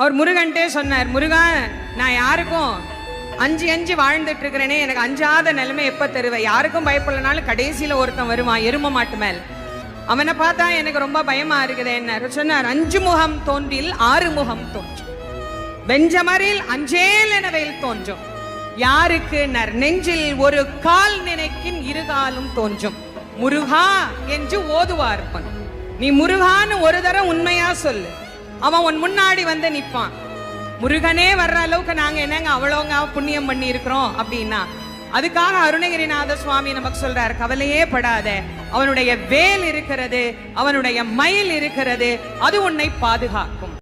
அவர் முருகன்ட்டே சொன்னார், முருகன் நான் யாருக்கும் அஞ்சு வாழ்ந்துட்டு இருக்கிறேனே, எனக்கு அஞ்சாத நிலைமை எப்ப தருவ? யாருக்கும் பயப்படலனாலும் கடைசியில ஒருத்தன் வருவான் எரும மாட்டு மேல், அவனை பார்த்தா எனக்கு ரொம்ப பயமா இருக்குது என்ன சொன்னார். 5 முகம் தோன்றில் 6 முகம் தோன்றும், வெஞ்சமரில் அஞ்சேல் எனவேல் தோன்றும். யாருக்கு நெஞ்சில் ஒரு கால் நினைக்கின் 2 காலும் தோன்றும். முருகா என்று ஓதுவார்ப்பன். நீ முருகான்னு ஒரு தரம் உண்மையா சொல்லு, அவன் உன் முன்னாடி வந்து நிப்பான். முருகனே வர்ற அளவுக்கு நாங்க என்னங்க அவ்வளோங்க புண்ணியம் பண்ணி இருக்கிறோம் அப்படின்னா, அதுக்காக அருணகிரிநாத சுவாமி நமக்கு சொல்றார், கவலையே படாத, அவனுடைய வேல் இருக்கிறது, அவனுடைய மயில் இருக்கிறது, அது உன்னை பாதுகாக்கும்.